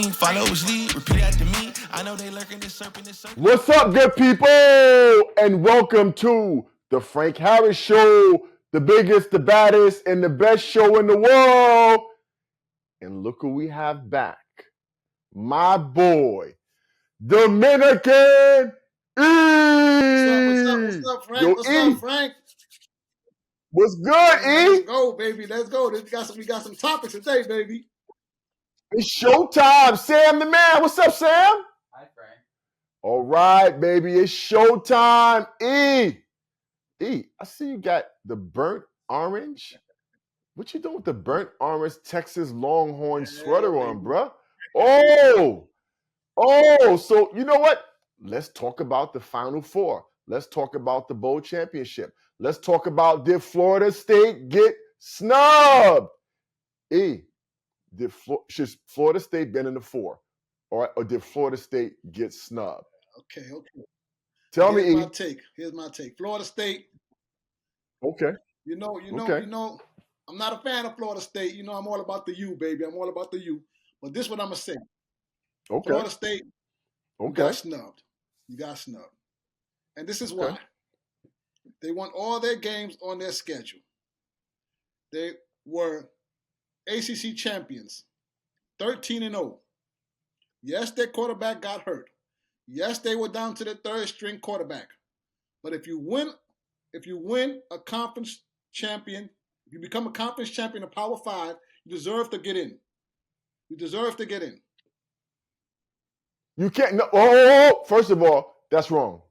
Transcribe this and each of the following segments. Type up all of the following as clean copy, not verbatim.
team. Follows lead, repeat after me. I know they lurking this serpent, this serpent. What's up, good people? And welcome to the Frank Harris Show, the biggest, the baddest, and the best show in the world. And look who we have back. My boy, Dominican E. What's up, Frank? Yo, What's E. up, Frank? What's good, E? Let's go, baby. Let's go. We got some topics today, baby. It's showtime. Sam the man. What's up, Sam? Hi, Frank. All right, baby. It's showtime. E, I see you got the burnt orange. What you doing with the burnt orange Texas Longhorn sweater on, bruh? Oh, so you know what? Let's talk about the Final Four. Let's talk about the Bowl Championship. Let's talk about did Florida State get snubbed? Should Florida State been in the four? Or did Florida State get snubbed? Okay. Tell me, E. Here's my take. Florida State. Okay. You know, Okay. I'm not a fan of Florida State. You know, I'm all about the U, baby. I'm all about the U. But this is what I'm gonna say. Okay. Florida State, you Okay. got snubbed. And this is why. They won all their games on their schedule. They were ACC champions, 13-0. Yes, their quarterback got hurt. Yes, they were down to the third string quarterback. But if you win a conference champion, if you become a conference champion of Power 5, you deserve to get in. You can't. No, first of all, that's wrong,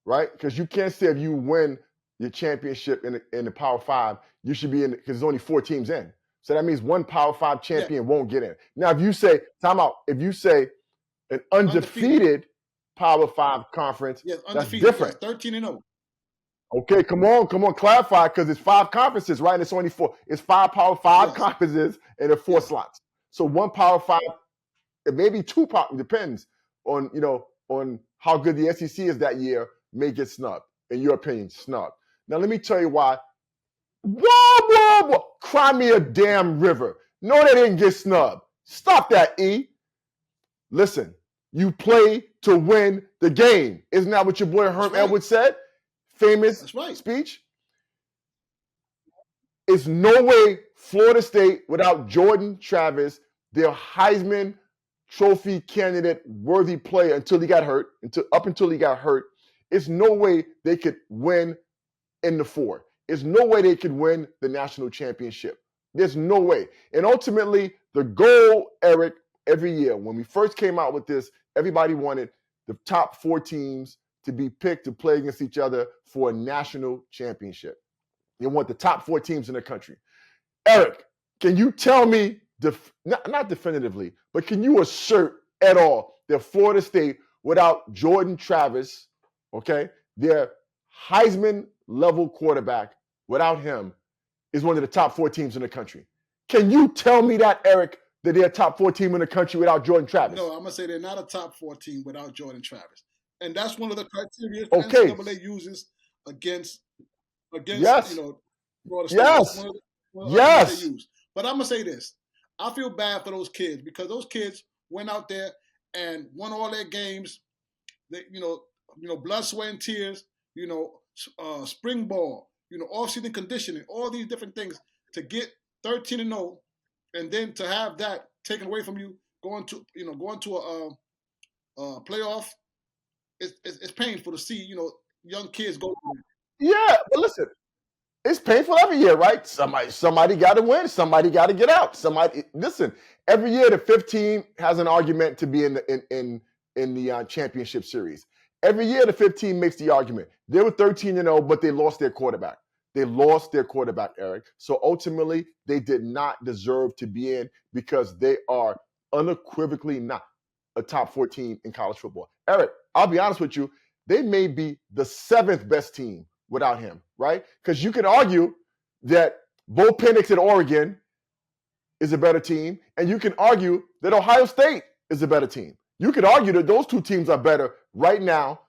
right? Because you can't say if you win your championship in the Power 5, you should be in because there's only 4 teams in. So that means one Power 5 champion won't get in. Now, if you say if you say an undefeated Power 5 conference, that's different. Yes, 13-0. Okay, come on, clarify because it's 5 conferences, right? And it's only 4. It's 5 Power 5 conferences and 4 slots. So one Power 5, it may be 2 Power. Depends on how good the SEC is that year. May get snubbed, in your opinion, snubbed. Now let me tell you why. Whoa! Cry me a damn river. No, they didn't get snubbed. Stop that, E. Listen, you play to win the game. Isn't that what your boy Herm Edwards said? Famous speech. It's no way Florida State without Jordan Travis, their Heisman Trophy candidate, worthy player until he got hurt. It's no way they could win in the 4. There's no way they could win the national championship. There's no way. And ultimately, the goal, Eric, every year when we first came out with this, everybody wanted the top 4 teams to be picked to play against each other for a national championship. They want the top 4 teams in the country. Eric, can you tell me, not definitively, but can you assert at all that Florida State, without Jordan Travis, their Heisman level quarterback, without him, is one of the top 4 teams in the country? Can you tell me that, Eric, that they're a top 4 team in the country without Jordan Travis? No, I'm going to say they're not a top 4 team without Jordan Travis. And that's one of the criteria NCAA uses against Florida State. Yes. Yes. They use. But I'm going to say this. I feel bad for those kids because those kids went out there and won all their games. They, blood, sweat, and tears, spring ball, off-season conditioning, all these different things to get 13-0 and then to have that taken away from you going to a playoff. It's painful to see, young kids go. Yeah, but listen, it's painful every year, right? Somebody got to win. Somebody got to get out. Listen. Every year, the 5th team has an argument to be in the championship series. Every year, the 5th team makes the argument. They were 13-0, but they lost their quarterback. Eric. So ultimately, they did not deserve to be in because they are unequivocally not a top 4 team in college football. Eric, I'll be honest with you. They may be the 7th best team without him, right? Because you could argue that Bo Penix at Oregon is a better team, and you can argue that Ohio State is a better team. You could argue that those 2 teams are better right now,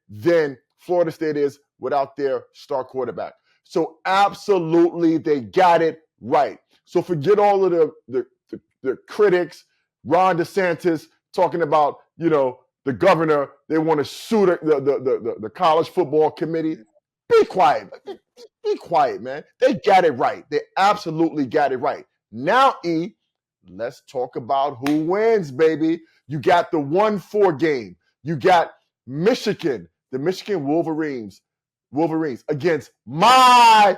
than Florida State is without their star quarterback. So absolutely, they got it right. So forget all of the critics Ron DeSantis talking about, the governor, they want to sue the college football committee. Be quiet. Be quiet, man. They got it right. They absolutely got it right. Now, E, let's talk about who wins, baby. You got the 1-4 game. You got Michigan, the Michigan Wolverines against my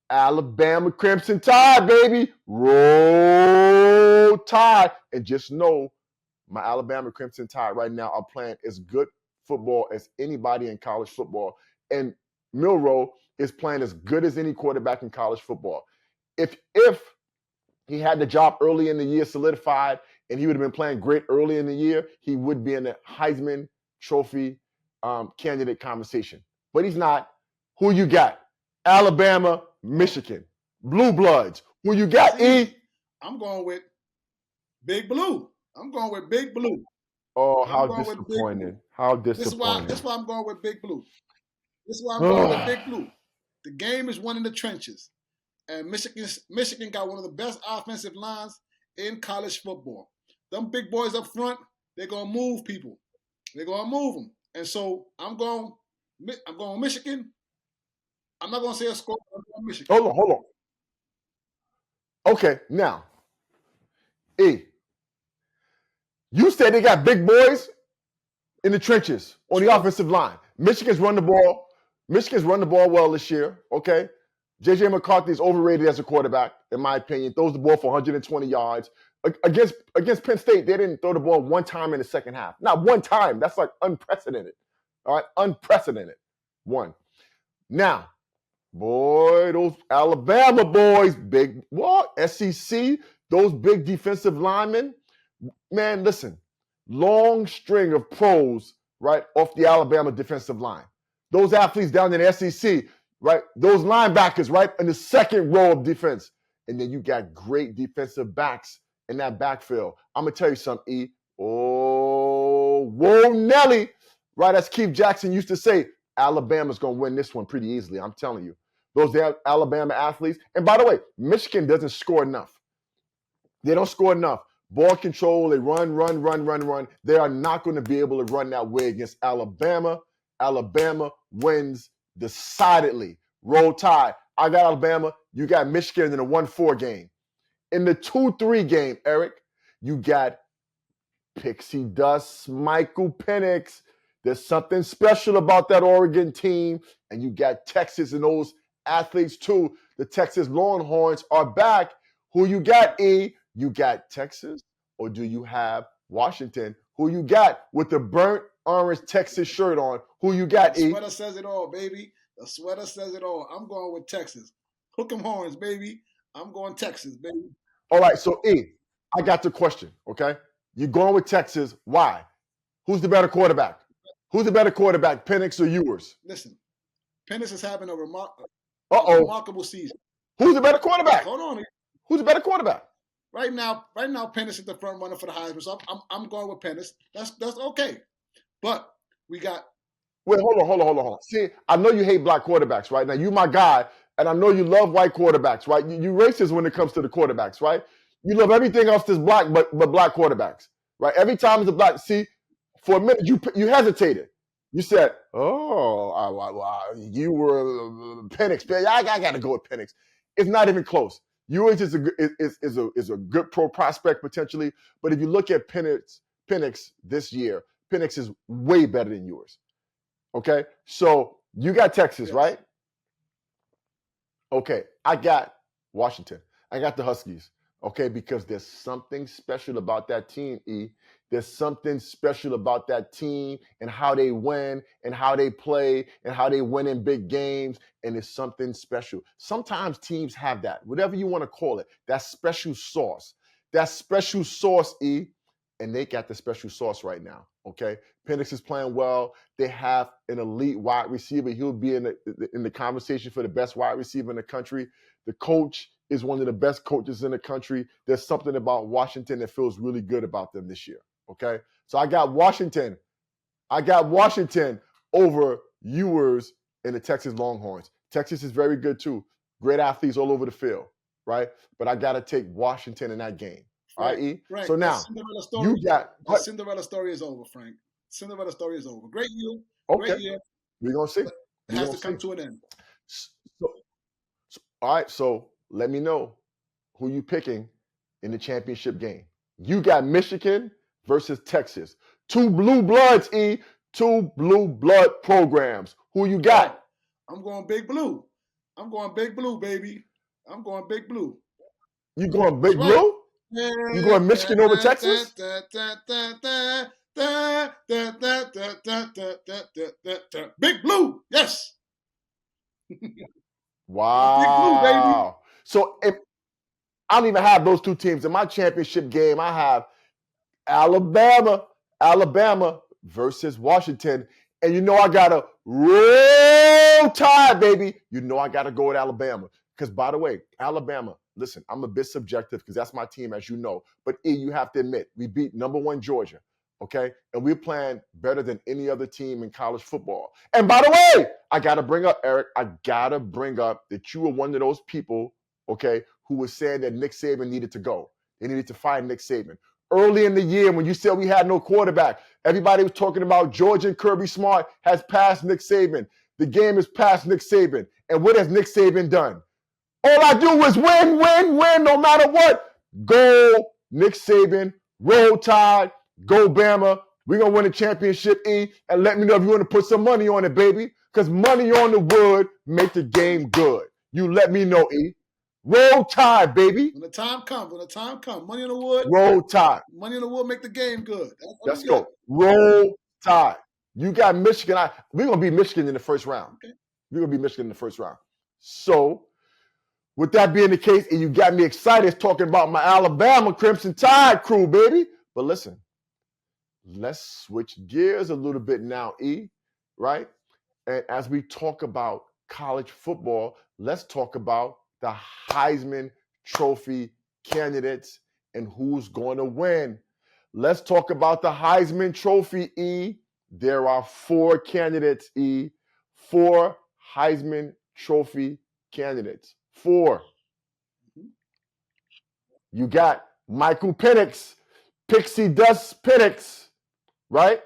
Alabama Crimson Tide, baby. Roll Tide. And just know my Alabama Crimson Tide right now are playing as good football as anybody in college football. And Milroe is playing as good as any quarterback in college football. If he had the job early in the year solidified and he would have been playing great early in the year, he would be in the Heisman Trophy candidate conversation. But he's not. Who you got? Alabama, Michigan. Blue Bloods. Who you got, E? I'm going with Big Blue. I'm going with Big Blue. Oh, how disappointing. How disappointing. This is why I'm going with Big Blue. This is why I'm going with Big Blue. The game is won in the trenches. And Michigan got one of the best offensive lines in college football. Them big boys up front, they're going to move people. They're going to move them. And so I'm going Michigan. I'm not going to say a score. I'm going Michigan. Hold on. Okay, now, E, you said they got big boys in the trenches on the offensive line. Michigan's run the ball well this year, okay? J.J. McCarthy is overrated as a quarterback, in my opinion. Throws the ball for 120 yards. Against Penn State, they didn't throw the ball one time in the second half. Not one time. That's like unprecedented. All right? Unprecedented. One. Now, boy, those Alabama boys, big, SEC, those big defensive linemen, man, listen, long string of pros, right, off the Alabama defensive line. Those athletes down in the SEC, right, those linebackers, right, in the second row of defense. And then you got great defensive backs in that backfield. I'm going to tell you something, E. Oh, whoa, Nelly, right, as Keith Jackson used to say, Alabama's going to win this one pretty easily, I'm telling you. Those Alabama athletes. And by the way, Michigan doesn't score enough. They don't score enough. Ball control, they run. They are not going to be able to run that way against Alabama. Alabama wins decidedly. Roll Tide. I got Alabama. You got Michigan in a 1-4 game. In the 2-3 game, Eric, you got Pixie Dust, Michael Penix. There's something special about that Oregon team. And you got Texas and those athletes too. The Texas Longhorns are back. Who you got, E? You got Texas, or do you have Washington? Who you got with the burnt orange Texas shirt on? Who you got, E? The sweater says it all, baby. The sweater says it all. I'm going with Texas. Hook 'em horns, baby. I'm going Texas, baby. All right, so E, I got the question, okay? You're going with Texas. Why? Who's the better quarterback? Who's the better quarterback, Penix or Ewers? Listen, Penix is having a remarkable season. Who's the better quarterback? Hold on. Who's the better quarterback? Right now, Penix is the front runner for the Heisman, so I'm going with Penix. That's okay. But we got. Wait, hold on. See, I know you hate black quarterbacks, right? Now, you my guy, and I know you love white quarterbacks, right? You racist when it comes to the quarterbacks, right? You love everything else that's black, but black quarterbacks, right? Every time it's a black. See, for a minute, you hesitated. You said, you were Penix. I got to go with Penix. It's not even close. Ewers is a good pro prospect potentially, but if you look at Penix this year, Penix is way better than Ewers. Okay, so you got Texas, right? Okay, I got Washington. I got the Huskies. Okay, because there's something special about that team, E. There's something special about that team and how they win and how they play and how they win in big games. And it's something special. Sometimes teams have that, whatever you want to call it, that special sauce. That special sauce, E. And they got the special sauce right now, okay? Penix is playing well. They have an elite wide receiver. He'll be in the conversation for the best wide receiver in the country. The coach is one of the best coaches in the country. There's something about Washington that feels really good about them this year, okay? So I got Washington. Over Ewers and the Texas Longhorns. Texas is very good too. Great athletes all over the field, right? But I got to take Washington in that game. All right, E. Frank, So that now Cinderella you story, got that Cinderella story is over, Frank. Cinderella story is over. Great okay. year, We're gonna see. but it We're has gonna to see. come to an end. So, all right. So let me know who you picking in the championship game. You got Michigan versus Texas. Two blue bloods, E. Two blue blood programs. Who you got? I'm going Big Blue. I'm going Big Blue, baby. I'm going Big Blue. You going That's Big right. Blue? You going Michigan over Texas? Big Blue, yes. Big Blue, baby. Wow. So if I don't even have those two teams in my championship game, I have Alabama versus Washington. And you know I got to roll tide, baby. You know I got to go with Alabama. Because, by the way, Alabama, listen, I'm a bit subjective because that's my team, as you know. But, E, you have to admit, we beat number one Georgia, okay? And we're playing better than any other team in college football. And, by the way, I got to bring up, Eric, I got to bring up that you were one of those people, okay, who was saying that Nick Saban needed to go. They needed to fire Nick Saban. Early in the year when you said we had no quarterback, everybody was talking about Georgia and Kirby Smart has passed Nick Saban. The game has passed Nick Saban. And what has Nick Saban done? All I do is win, win, win, no matter what. Go, Nick Saban, roll tide, go Bama. We're going to win a championship, E, and let me know if you want to put some money on it, baby, because money on the wood make the game good. You let me know, E. Roll tide, baby. When the time comes, money in the wood. Roll tide. Money in the wood make the game good. Let's go. Roll tide. You got Michigan. We're going to be Michigan in the first round. Okay. We're going to be Michigan in the first round. So, with that being the case, and you got me excited talking about my Alabama Crimson Tide crew, baby. But listen, let's switch gears a little bit now, E, right? And as we talk about college football, let's talk about the Heisman Trophy candidates and who's going to win. Let's talk about the Heisman Trophy, E. There are 4 candidates, E. 4 Heisman Trophy candidates. 4. You got Michael Penix, Pixie Dust Penix, right?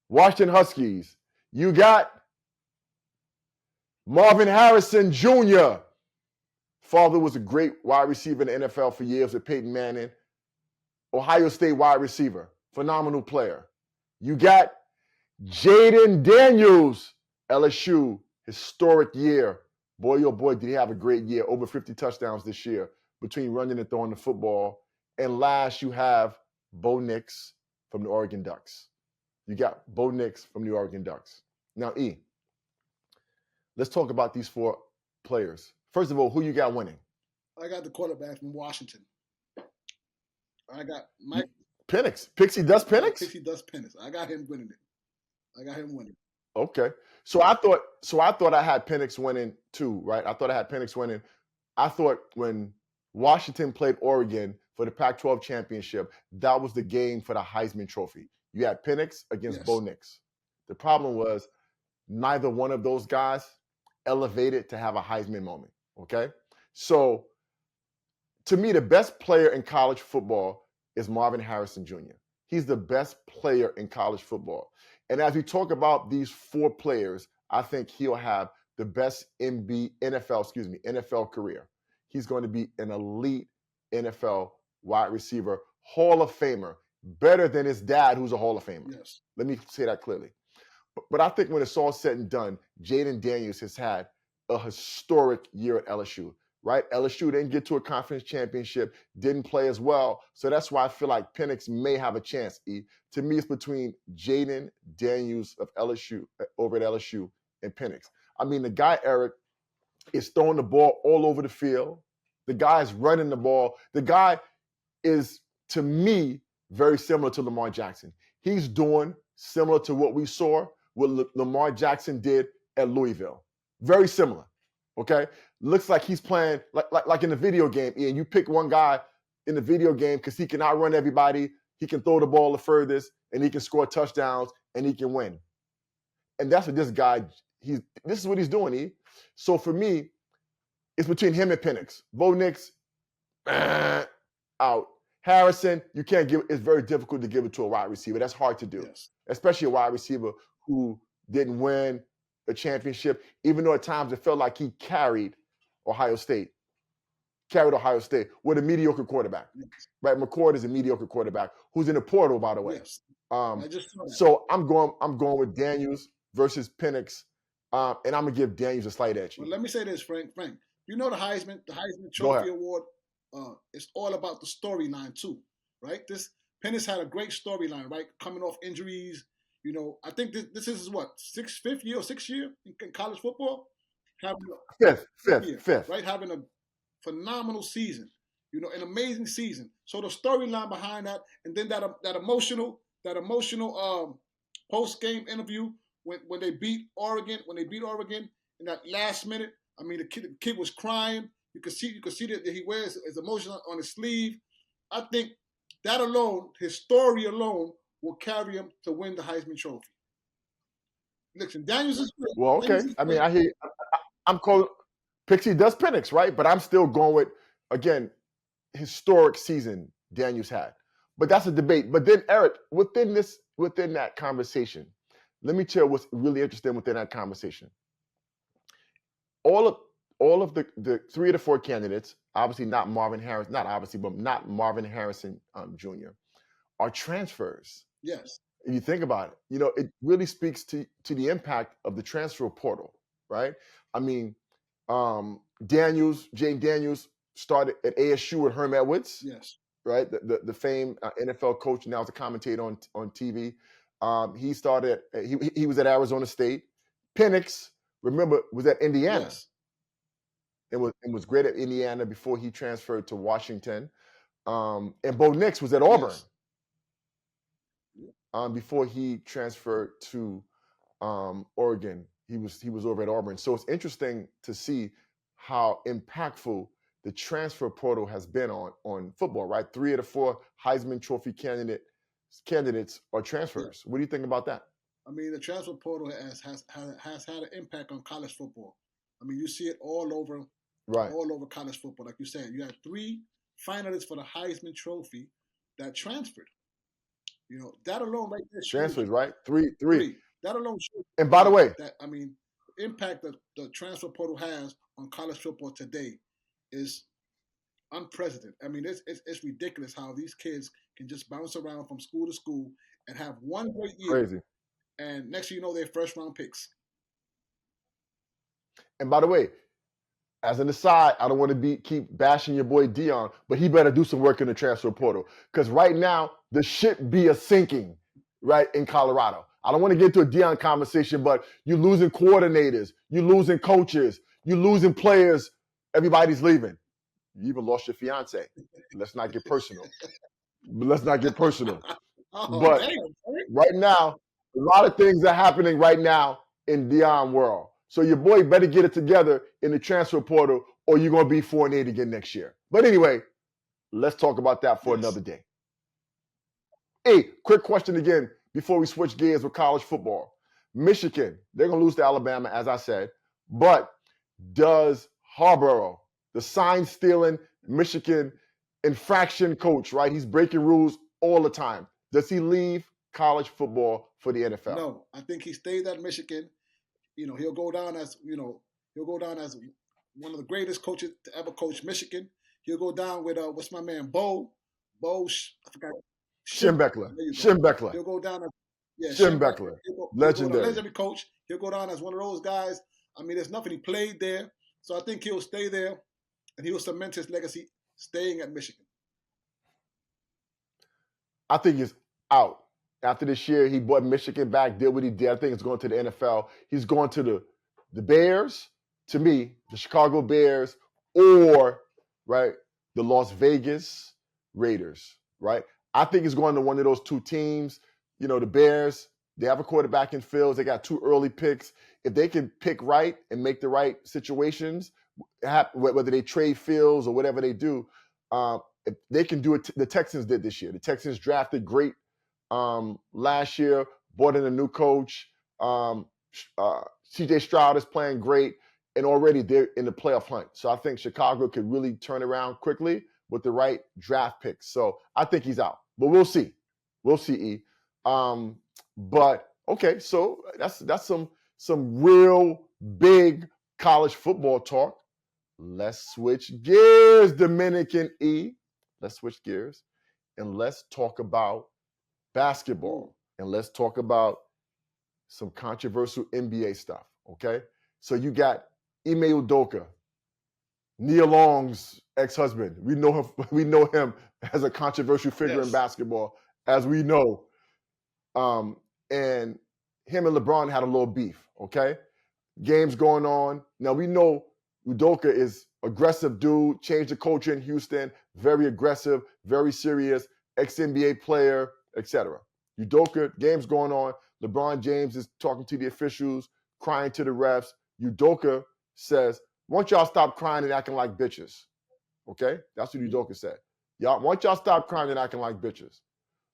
Washington Huskies. You got Marvin Harrison Jr. Father was a great wide receiver in the NFL for years with Peyton Manning. Ohio State wide receiver, phenomenal player. You got Jaden Daniels, LSU, historic year. Boy, oh boy, did he have a great year. Over 50 touchdowns this year between running and throwing the football. And last, you have Bo Nix from the Oregon Ducks. You got Bo Nix from the Oregon Ducks. Now, E, let's talk about these 4 players. First of all, who you got winning? I got the quarterback from Washington. I got Mike Penix. Pixie Dust Penix? Pixie Dust Penix. I got him winning it. I got him winning. Okay. So I thought I had Penix winning too, right? I thought I had Penix winning. I thought when Washington played Oregon for the Pac-12 championship, that was the game for the Heisman Trophy. You had Penix against Bo Nix. The problem was neither one of those guys elevated to have a Heisman moment, okay? So to me, the best player in college football is Marvin Harrison Jr. He's the best player in college football. And as we talk about these 4 players, I think he'll have the best NFL career. He's going to be an elite NFL wide receiver, Hall of Famer, better than his dad, who's a Hall of Famer. Yes. Let me say that clearly. But I think when it's all said and done, Jaden Daniels has had a historic year at LSU, right? LSU didn't get to a conference championship, didn't play as well. So that's why I feel like Penix may have a chance, E. To me, it's between Jaden Daniels of LSU, over at LSU, and Penix. I mean, the guy, Eric, is throwing the ball all over the field. The guy is running the ball. The guy is, to me, very similar to Lamar Jackson. He's doing similar to what we saw what Lamar Jackson did at Louisville. Very similar, okay? Looks like he's playing like in the video game, and you pick one guy in the video game because he can outrun everybody, he can throw the ball the furthest, and he can score touchdowns, and he can win. And that's what this guy, this is what he's doing, E. So for me, it's between him and Penix. Bo Nix, out. Harrison, you can't give. It's very difficult to give it to a wide receiver. That's hard to do, Yes. especially a wide receiver who didn't win a championship. Even though at times it felt like he carried Ohio State with a mediocre quarterback. Yes. Right, McCord is a mediocre quarterback who's in the portal, by the way. Yes. I just saw that. So I'm going with Daniels versus Penix, and I'm gonna give Daniels a slight edge. But let me say this, Frank. You know the Heisman Go Trophy ahead. Award. It's all about the storyline too, right? Pennis had a great storyline, right? Coming off injuries, you know. I think this is what fifth year or sixth year in college football. Fifth. Right? Having a phenomenal season, you know, an amazing season. So the storyline behind that, and then that emotional post game interview when they beat Oregon in that last minute. I mean, the kid was crying. You could see that he wears his emotion on his sleeve. I think that alone, his story alone, will carry him to win the Heisman Trophy. Listen, Daniels is great. Well, okay. I mean, I hear. I'm calling Pixie does Penix, right? But I'm still going with, again, historic season Daniels had. But that's a debate. But then, Eric, within that conversation, let me tell you what's really interesting within that conversation. All of the 3 of the 4 candidates, obviously not Marvin Harrison, not Marvin Harrison Jr., are transfers. Yes. If you think about it, you know, it really speaks to the impact of the transfer portal, right? I mean, James Daniels started at ASU with Herm Edwards. Yes. Right? The famed NFL coach, now is a commentator on TV. He started, he was at Arizona State. Penix, remember, was at Indiana. Yes. And was great at Indiana before he transferred to Washington. And Bo Nix was at Auburn. Yes. Before he transferred to Oregon. He was over at Auburn. So it's interesting to see how impactful the transfer portal has been on football, right? 3 of the 4 Heisman Trophy candidates are transfers. What do you think about that? I mean, the transfer portal has had an impact on college football. I mean, you see it all over college football. Like you said, you had 3 finalists for the Heisman Trophy that transferred. You know, that alone right there. Transfers, right? Three. That alone shows. And by the way, that, I mean, the impact that the transfer portal has on college football today is unprecedented. I mean, it's ridiculous how these kids can just bounce around from school to school and have one great year. Crazy. And next thing you know, they're first round picks. And by the way, as an aside, I don't want to keep bashing your boy Dion, but he better do some work in the transfer portal. Because right now, the ship be a sinking, right, in Colorado. I don't want to get into a Dion conversation, but you're losing coordinators, you're losing coaches, you're losing players, everybody's leaving. You even lost your fiance. Let's not get personal. But right now, a lot of things are happening right now in Dion world. So your boy better get it together in the transfer portal, or you're going to be 4-8 again next year. But anyway, let's talk about that for another day. Hey, quick question again before we switch gears with college football. Michigan, they're going to lose to Alabama, as I said. But does Harbaugh, the sign-stealing Michigan infraction coach, right? He's breaking rules all the time. Does he leave college football for the NFL? No, I think he stays at Michigan. You know, he'll go down as one of the greatest coaches to ever coach Michigan. He'll go down with what's my man Bo, I forgot. Schembechler. He'll go down as Schembechler. Legendary coach. He'll go down as one of those guys. I mean, there's nothing. He played there, so I think he'll stay there, and he will cement his legacy staying at Michigan. I think he's out. After this year, he brought Michigan back, did what he did. I think he's going to the NFL. He's going to the Bears, to me, the Chicago Bears, or, right, the Las Vegas Raiders, right? I think he's going to one of those 2 teams. You know, the Bears, they have a quarterback in Fields. They got 2 early picks. If they can pick right and make the right situations, whether they trade Fields or whatever they do, if they can do it. The Texans did this year. The Texans drafted great last year, brought in a new coach. CJ Stroud is playing great, and already they're in the playoff hunt. So I think Chicago could really turn around quickly. with the right draft picks. So I think he's out, but we'll see. We'll see. E. But okay, so that's some real big college football talk. Let's switch gears, Dominican E. Let's switch gears and let's talk about basketball. And let's talk about some controversial NBA stuff. Okay. So you got Ime Udoka, Nia Long's ex-husband. We know him as a controversial figure in basketball, as we know. And him and LeBron had a little beef. Okay. Games going on. Now we know Udoka is aggressive dude, changed the culture in Houston, very aggressive, very serious, ex-NBA player, etc. Udoka, games going on. LeBron James is talking to the officials, crying to the refs. Udoka says, "Why don't y'all stop crying and acting like bitches?" Okay? That's what Udoka said. Why don't y'all stop crying and acting like bitches?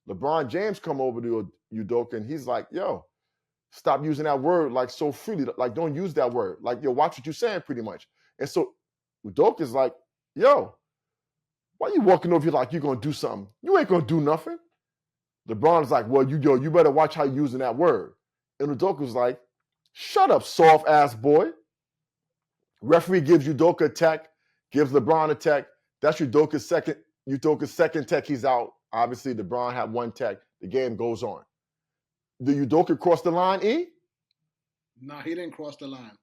LeBron James come over to Udoka and he's like, "Yo, stop using that word like so freely. Like, don't use that word. Like, yo, watch what you're saying, pretty much." And so Udoka's like, "Yo, why you walking over here like you're gonna do something? You ain't gonna do nothing." LeBron's like, "Well, you better watch how you're using that word." And Udoka's like, "Shut up, soft ass boy." Referee gives Udoka a tech, gives LeBron a tech. That's Udoka's second tech. He's out. Obviously, LeBron had one tech. The game goes on. Did Udoka cross the line, E? No, he didn't cross the line.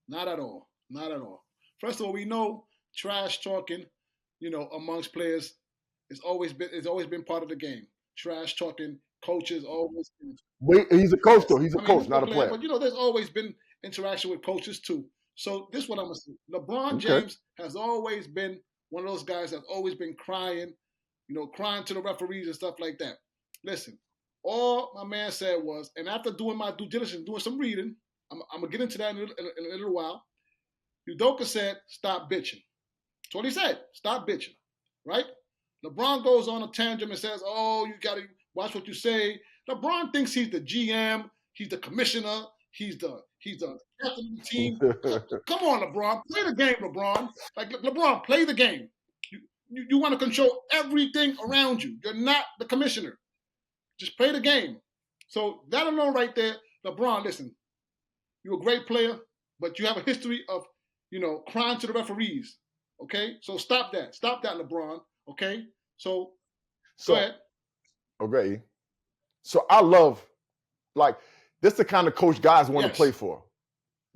Not at all. Not at all. First of all, we know trash talking, amongst players it's always been part of the game. Trash talking, coaches always. Wait, he's a coach though. He's a coach, not a player. But there's always been interaction with coaches too. So this is what I'm gonna say. LeBron Okay. James has always been one of those guys that's always been crying, crying to the referees and stuff like that. Listen, all my man said was, and after doing my due diligence, doing some reading, I'm gonna get into that in a little while. Udoka said, "Stop bitching." That's what he said. Stop bitching, right? LeBron goes on a tangent and says, "Oh, you got to watch what you say." LeBron thinks he's the GM, he's the commissioner, he's the captain of the team. Come on, LeBron, play the game, LeBron. Like LeBron, play the game. You want to control everything around you. You're not the commissioner. Just play the game. So that alone, right there, LeBron. Listen, you're a great player, but you have a history of crying to the referees. Okay, so stop that. Stop that, LeBron. Okay, so go ahead. Okay. So I love, like, this the kind of coach guys want to play for.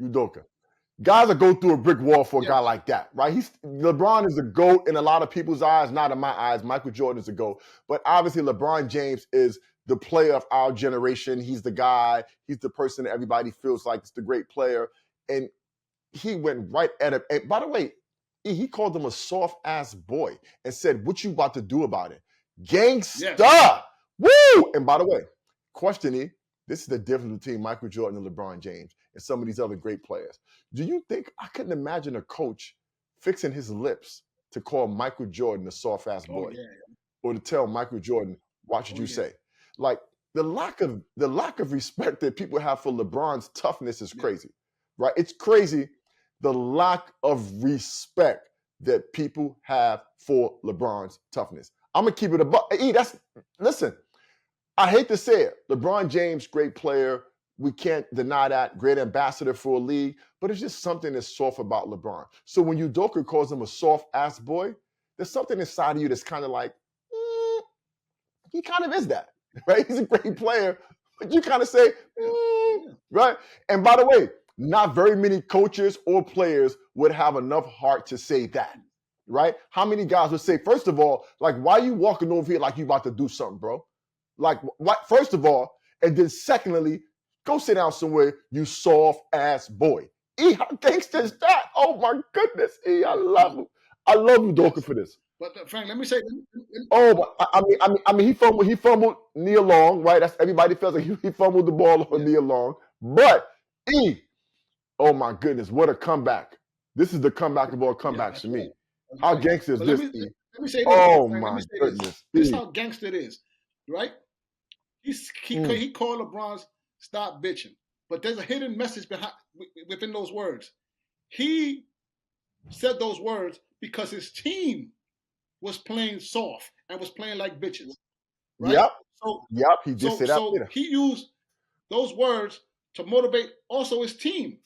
Udoka. Guys that go through a brick wall for a guy like that, right? LeBron is a GOAT in a lot of people's eyes, not in my eyes. Michael Jordan is a GOAT. But obviously LeBron James is the player of our generation. He's the guy. He's the person that everybody feels like is the great player. And he went right at him. And by the way, he called him a soft-ass boy and said, "What you about to do about it? Gangsta." Yes. Woo! And by the way, question E, this is the difference between Michael Jordan and LeBron James and some of these other great players. Do you think, I couldn't imagine a coach fixing his lips to call Michael Jordan a soft-ass boy, or to tell Michael Jordan, "Watch what you say." Like, the lack of respect that people have for LeBron's toughness is crazy, right? It's crazy, the lack of respect that people have for LeBron's toughness. I'm gonna keep it listen, I hate to say it. LeBron James, great player. We can't deny that. Great ambassador for a league, but it's just something that's soft about LeBron. So when Udoka calls him a soft ass boy, there's something inside of you that's kind of like, he kind of is that, right? He's a great player, but you kind of say, right? And by the way, not very many coaches or players would have enough heart to say that, right? How many guys would say, first of all, like, why are you walking over here like you about to do something, bro? Like, what? First of all, and then secondly, go sit down somewhere, you soft ass boy. E, how gangster is that? Oh my goodness, E, I love him. I love Udoka for this. But Frank, let me say. But I mean, he fumbled Nia Long, right? That's, everybody feels like he fumbled the ball on Nia Long. But E, oh my goodness, what a comeback! This is the comeback of all comebacks to me. How gangster is this? Let me say this. Oh my goodness! This is how gangster it is, right? He called LeBron "stop bitching," but there's a hidden message within those words. He said those words because his team was playing soft and was playing like bitches, right? Yep. So Yep. He did say that so later. he used those words to motivate also his team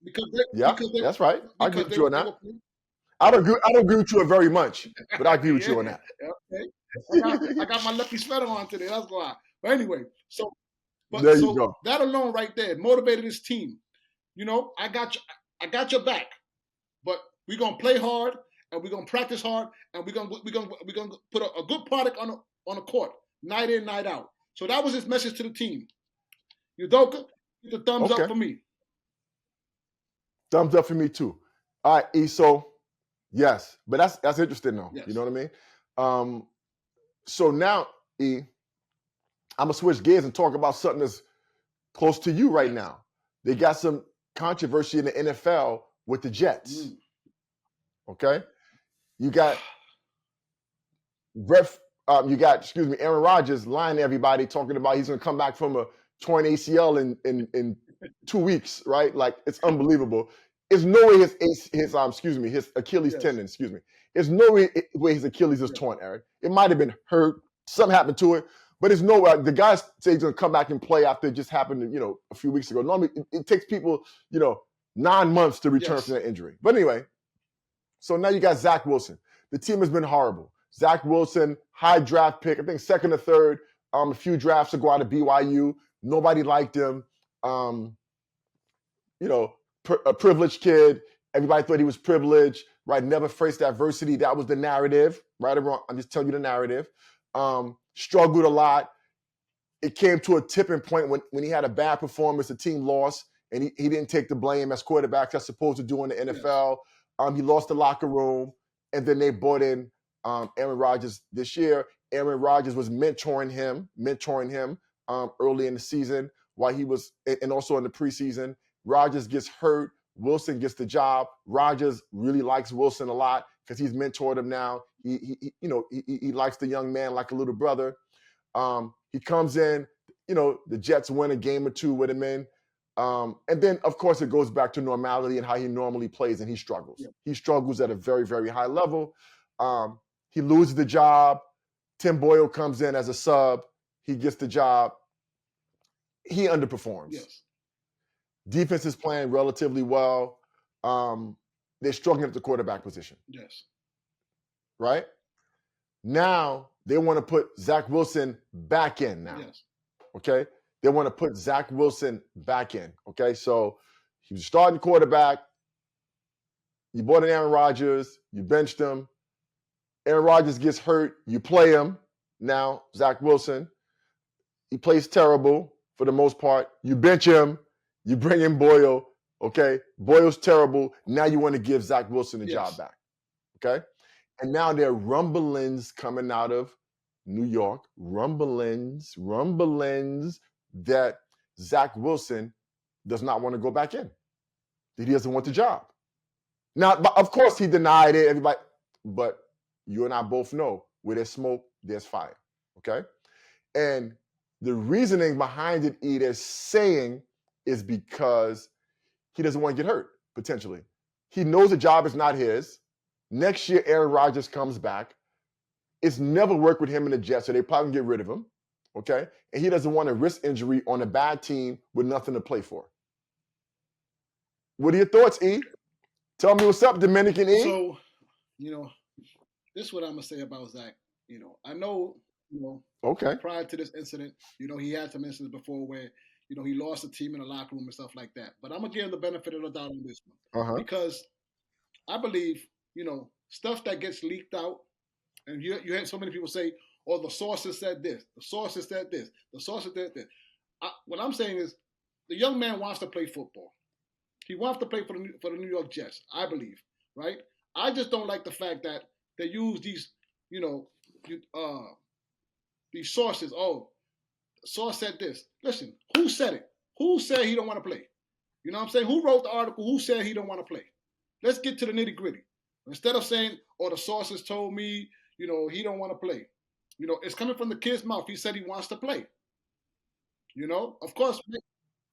because Yep. That's right. I agree because with you on they that. were playing. I don't agree with you very much, but I agree with Yeah, you on that. okay. I got my lucky sweater on today. That's why. But anyway, There you so go. that alone right there motivated his team. You know, I got your back, but we're gonna play hard and we're gonna practice hard and we're gonna put a good product on the court night in night out. So that was his message to the team. Udoka, get the thumbs up Okay. for me. Thumbs up for me too. All right, E. So yes, but that's interesting though. Yes. You know what I mean? So now, E, I'm gonna switch gears and talk about something that's close to you right Yes. now. They got some controversy in the NFL with the Jets. Okay, you got Aaron Rodgers lying to everybody, talking about he's gonna come back from a torn ACL in 2 weeks, right? Like it's unbelievable. There's no way his Achilles Yes. tendon, there's no way his Achilles is torn, Eric. It might have been hurt, something happened to it, but there's no way. The guy says he's gonna come back and play after it just happened, a few weeks ago. Normally, it takes people, 9 months to return Yes. from that injury. But anyway, so now you got Zach Wilson. The team has been horrible. Zach Wilson, high draft pick, I think second or third, a few drafts ago out of BYU. Nobody liked him. A privileged kid. Everybody thought he was privileged, right? Never faced adversity. That was the narrative, right or wrong. I'm just telling you the narrative. Struggled a lot. It came to a tipping point when he had a bad performance. The team lost, and he didn't take the blame as quarterbacks are supposed to do in the NFL. He lost the locker room, and then they brought in Aaron Rodgers this year. Aaron Rodgers was mentoring him early in the season while he was, and also in the preseason. Rodgers gets hurt. Wilson gets the job. Rodgers really likes Wilson a lot because he's mentored him now. He likes the young man like a little brother. He comes in, the Jets win a game or two with him in. And then, of course, it goes back to normality and how he normally plays, and he struggles. Yeah. He struggles at a very, very high level. He loses the job. Tim Boyle comes in as a sub. He gets the job. He underperforms. Yes. Defense is playing relatively well. They're struggling at the quarterback position. Yes. Right? Now, they want to put Zach Wilson back in now. Yes. Okay? They want to put Zach Wilson back in. Okay? So he was starting quarterback. You brought in Aaron Rodgers. You benched him. Aaron Rodgers gets hurt. You play him. Now, Zach Wilson. He plays terrible for the most part. You bench him. You bring in Boyle. Okay? Boyle's terrible. Now you want to give Zach Wilson the job back. Okay? And now there are rumblings coming out of New York, rumblings that Zach Wilson does not want to go back in, that he doesn't want the job. Now, of course, he denied it, everybody, but you and I both know where there's smoke, there's fire, okay? And the reasoning behind it, they're saying, is because he doesn't want to get hurt, potentially. He knows the job is not his. Next year, Aaron Rodgers comes back. It's never worked with him in the Jets, so they probably get rid of him, okay? And he doesn't want to risk injury on a bad team with nothing to play for. What are your thoughts, E? Tell me what's up, Dominican E. So, this is what I'm going to say about Zach. I know, okay, prior to this incident, he had some incidents before where, he lost a team in the locker room and stuff like that. But I'm going to give him the benefit of the doubt on this one. Because I believe, stuff that gets leaked out, and you had so many people say, "Oh, the sources said this. The sources said this. The sources said this." What I'm saying is, the young man wants to play football. He wants to play for the New York Jets. I believe, right? I just don't like the fact that they use these, these sources. Oh, the source said this. Listen, who said it? Who said he don't want to play? You know what I'm saying? Who wrote the article? Who said he don't want to play? Let's get to the nitty gritty. Instead of saying, "Oh, the sources told me," he don't want to play. It's coming from the kid's mouth. He said he wants to play. Of course.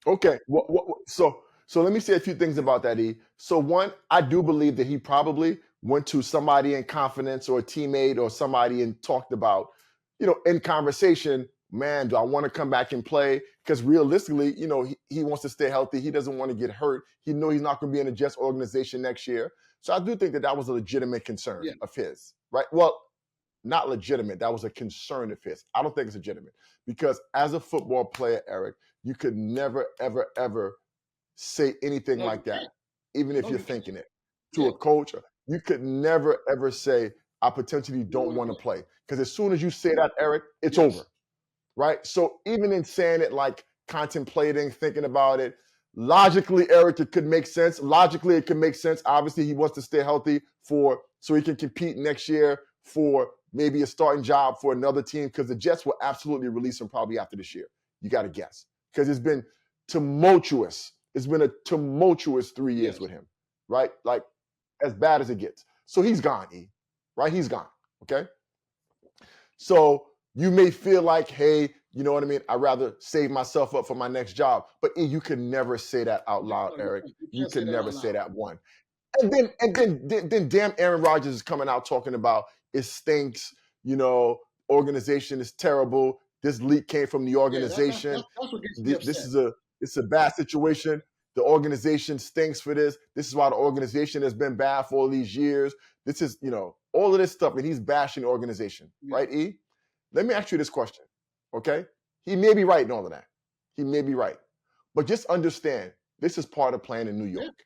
Okay. So let me say a few things about that, E. So one, I do believe that he probably went to somebody in confidence or a teammate or somebody and talked about, in conversation, man, do I want to come back and play? Because realistically, he wants to stay healthy. He doesn't want to get hurt. He knows he's not going to be in the Jets organization next year. So I do think that was a legitimate concern of his, right? Well, not legitimate. That was a concern of his. I don't think it's legitimate because as a football player, Eric, you could never, ever, ever say anything like that, even if you're thinking it to a coach. You could never, ever say, I potentially don't want to play. Because as soon as you say that, Eric, it's over, right? So even in saying it, like contemplating, thinking about it, logically, Eric, it could make sense. Logically, it could make sense. Obviously, he wants to stay healthy so he can compete next year for maybe a starting job for another team, because the Jets will absolutely release him probably after this year. You got to guess. Because it's been tumultuous. It's been a tumultuous 3 years with him, right? Like, as bad as it gets. So he's gone, E, right? He's gone, okay? So you may feel like, hey, you know what I mean? I'd rather save myself up for my next job. But E, you can never say that out loud, Eric. You can never say that one. And then damn Aaron Rodgers is coming out talking about it stinks, organization is terrible. This leak came from the organization. That's what gets me upset. It's a bad situation. The organization stinks for this. This is why the organization has been bad for all these years. This is, all of this stuff, and he's bashing the organization, right, E? Let me ask you this question, okay? He may be right in all of that. He may be right. But just understand, this is part of playing in New York,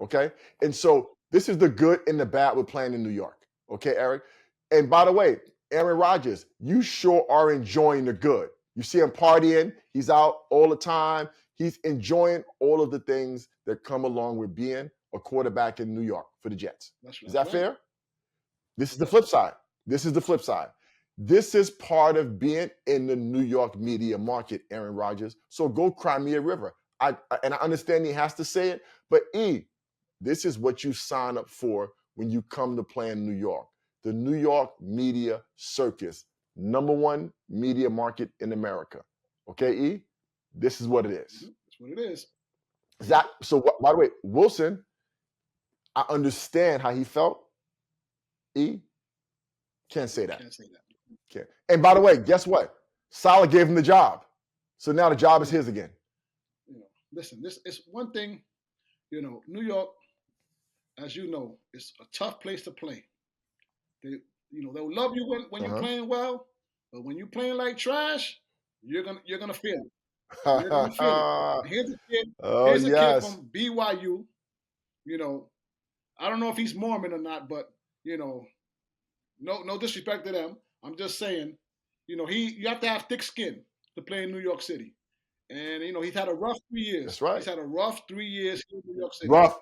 okay? And so this is the good and the bad with playing in New York, okay, Eric? And by the way, Aaron Rodgers, you sure are enjoying the good. You see him partying. He's out all the time. He's enjoying all of the things that come along with being a quarterback in New York for the Jets. Is that fair? This is the flip side. This is the flip side. This is part of being in the New York media market, Aaron Rodgers. So go cry me a river. I understand he has to say it, but E, this is what you sign up for when you come to play in New York. The New York media circus, #1 media market in America. Okay, E? This is what it is. That's what it is. Zach, so by the way, Wilson, I understand how he felt. E? Can't say that. Can't. And by the way, guess what? Saleh gave him the job. So now the job is his again. Listen, this is one thing, New York, as you know, it's a tough place to play. They'll love you when you're playing well, but when you're playing like trash, you're gonna feel it. You're gonna feel it. Here's a kid from BYU. I don't know if he's Mormon or not, but no disrespect to them. I'm just saying, you have to have thick skin to play in New York City. And he's had a rough 3 years. That's right. He's had a rough 3 years in New York City. Rough.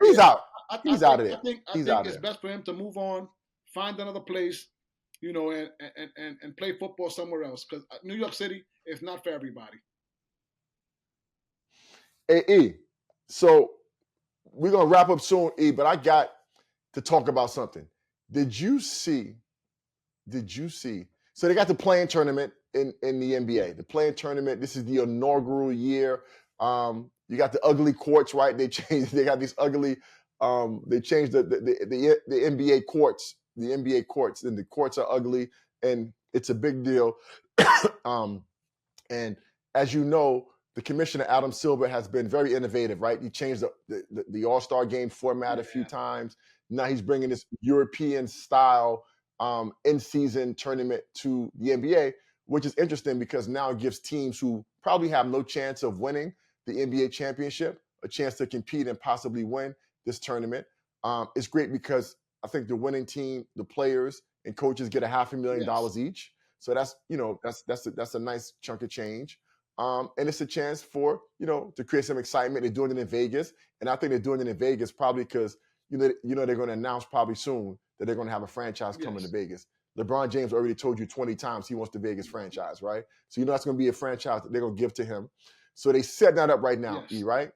He's out. He's out of there. I think it's best for him to move on, find another place, and play football somewhere else. Because New York City is not for everybody. Hey, E, so we're gonna wrap up soon, E, but I got to talk about something. Did you see? So they got the play-in tournament in the NBA. The play-in tournament. This is the inaugural year. You got the ugly courts, right? They got these ugly. They changed the NBA courts. The NBA courts, and the courts are ugly, and it's a big deal. And as you know, the commissioner Adam Silver has been very innovative, right? He changed the All-Star game format a few times. Now he's bringing this European style in-season tournament to the NBA, which is interesting because now it gives teams who probably have no chance of winning the NBA championship a chance to compete and possibly win this tournament. It's great because I think the winning team, the players and coaches get $500,000 each. So that's a nice chunk of change. And it's a chance for, to create some excitement. They're doing it in Vegas. And I think they're doing it in Vegas probably because, they're going to announce probably soon that they're going to have a franchise coming to Vegas. LeBron James already told you 20 times he wants the Vegas franchise, right? So that's going to be a franchise that they're going to give to him. So they set that up right now, E, right?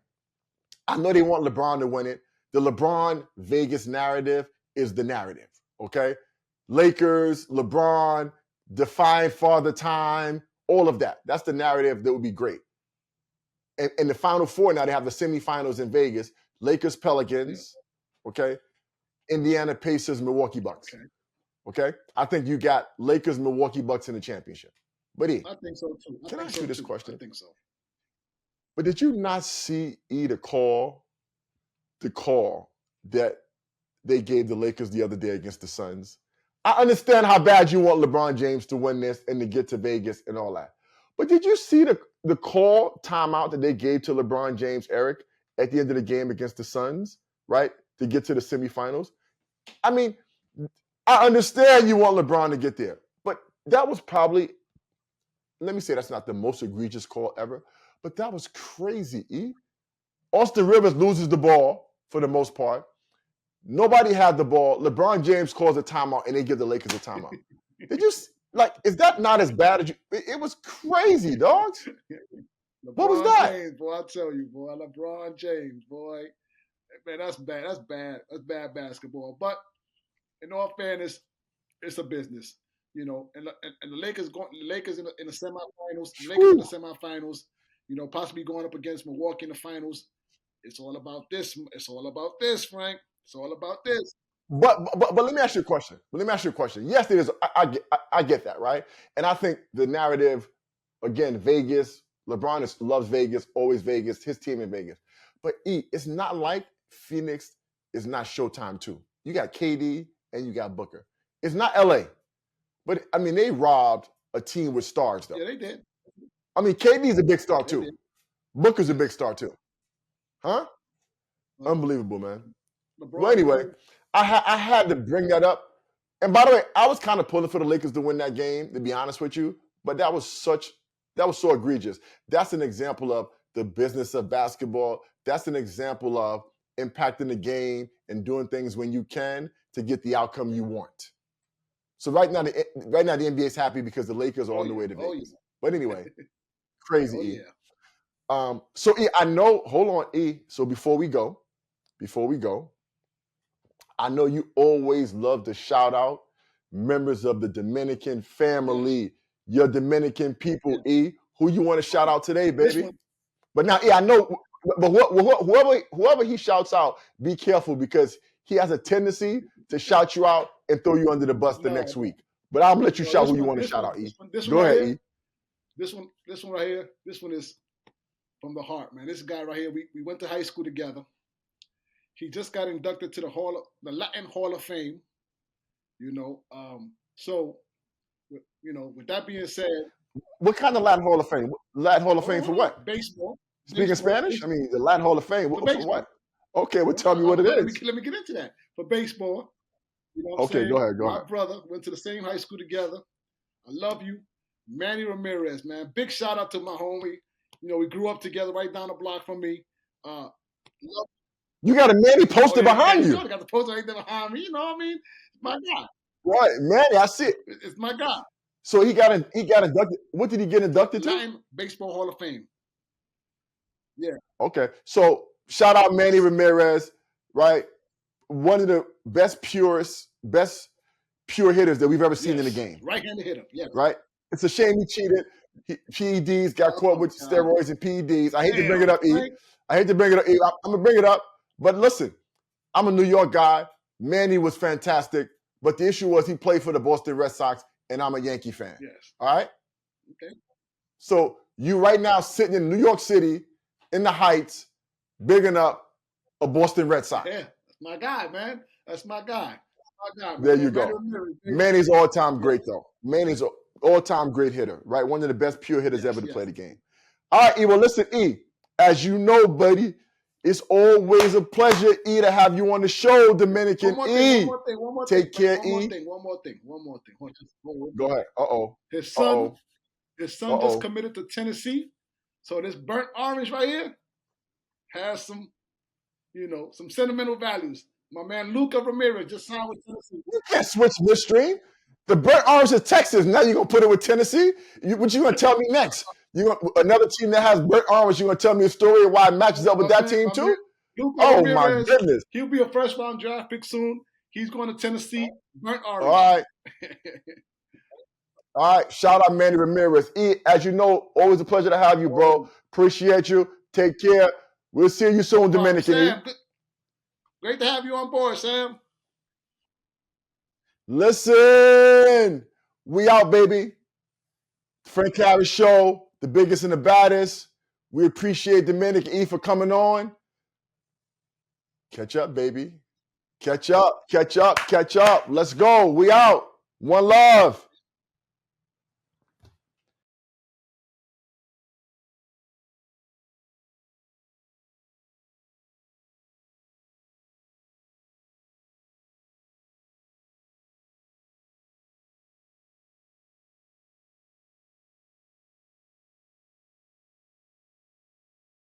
I know they want LeBron to win it. The LeBron Vegas narrative is the narrative, okay? Lakers, LeBron, defying Father Time, all of that. That's the narrative that would be great. And the Final Four now, they have the semifinals in Vegas. Lakers, Pelicans, okay? Indiana Pacers, Milwaukee Bucks. Okay? I think you got Lakers, Milwaukee Bucks in the championship. But I think so too. can I ask you this question? I think so. But did you not see the call that they gave the Lakers the other day against the Suns? I understand how bad you want LeBron James to win this and to get to Vegas and all that. But did you see the call timeout that they gave to LeBron James, Eric, at the end of the game against the Suns, right, to get to the semifinals? I mean, I understand you want LeBron to get there, but that was probably, let me say that's not the most egregious call ever, but that was crazy, E. Austin Rivers loses the ball for the most part. Nobody had the ball. LeBron James calls a timeout, and they give the Lakers a timeout. Did you, is that not as bad as you? It was crazy, dogs. What was that? James, boy, I tell you, boy, LeBron James, boy. Man, that's bad. That's bad. That's bad basketball. But in all fairness, it's a business, and the Lakers in the semifinals. The Lakers in the semifinals, possibly going up against Milwaukee in the finals. It's all about this. It's all about this, Frank. It's all about this. But let me ask you a question. Yes, it is. I get that, right? And I think the narrative, again, Vegas. LeBron loves Vegas, always Vegas. His team in Vegas. But it's not like Phoenix is not Showtime too. You got KD and you got Booker. It's not LA, but I mean they robbed a team with stars though. Yeah, they did. I mean KD's a big star too. Booker's a big star too. Huh? Unbelievable, man. Well, anyway, I had to bring that up. And by the way, I was kind of pulling for the Lakers to win that game, to be honest with you. But that was so egregious. That's an example of the business of basketball. That's an example of impacting the game and doing things when you can to get the outcome you want. So right now the NBA is happy because the Lakers are on the way to Vegas. Yeah. But anyway, crazy. Yeah. So I know. Hold on, E. So before we go, I know you always love to shout out members of the Dominican family, your Dominican people, E. Who you want to shout out today, baby? But now, I know, but whoever he shouts out, be careful because he has a tendency to shout you out and throw you under the bus the next week. But I'm gonna let you shout who you want to shout out, E. Go ahead, E. This one right here, this one is from the heart, man. This guy right here, we went to high school together. He just got inducted to the Latin Hall of Fame. So, with that being said, what kind of Latin Hall of Fame? Latin Hall of Fame for what? Baseball. Speaking Spanish? I mean, the Latin Hall of Fame. For what? Okay, well, tell me what it is. Let me get into that. For baseball. Okay, go ahead. My brother went to the same high school together. I love you. Manny Ramirez, man. Big shout out to my homie. We grew up together right down the block from me. You got a Manny poster behind you. I got the poster right there behind me. You know what I mean? It's my guy. Right, Manny, I see it. It's my guy. So he got inducted. What did he get inducted to? Latin Baseball Hall of Fame. Yeah. Okay. So shout out Manny Ramirez, right? One of the best pure hitters that we've ever seen in the game. Right-handed hitter. Yeah. Right? It's a shame he cheated. PEDs, got caught with steroids and PEDs. I hate to bring it up, E. Right? I hate to bring it up, E. I'm gonna bring it up. But listen, I'm a New York guy. Manny was fantastic. But the issue was he played for the Boston Red Sox, and I'm a Yankee fan. Yes. All right? Okay. So you right now sitting in New York City, in the Heights, bigging up a Boston Red Sox. Yeah, that's my guy, man. That's my guy. Man. There you go. Manny's all-time great, though. Manny's an all-time great hitter, right? One of the best pure hitters ever to play the game. All right, E. Well, listen, E. As you know, buddy, it's always a pleasure, E, to have you on the show, Dominican E. One more thing. Take care, E. One more thing. Go ahead. His son just committed to Tennessee. So this burnt orange right here has some sentimental values. My man Luca Ramirez just signed with Tennessee. You can't switch midstream. The burnt orange is Texas. Now you're going to put it with Tennessee? What you going to tell me next? Another team that has burnt orange, you're going to tell me a story of why it matches up with that team too? Luca Ramirez, my goodness. He'll be a first-round draft pick soon. He's going to Tennessee. Burnt orange. All right. All right. Shout out Manny Ramirez. E, as you know, always a pleasure to have you, bro. Appreciate you. Take care. We'll see you soon, Dominican. Sam, great to have you on board, Sam. Listen, we out, baby. Frank Harris Show, the biggest and the baddest. We appreciate Dominic E for coming on. Catch up, baby. Catch up, catch up, catch up. Let's go. We out. One love.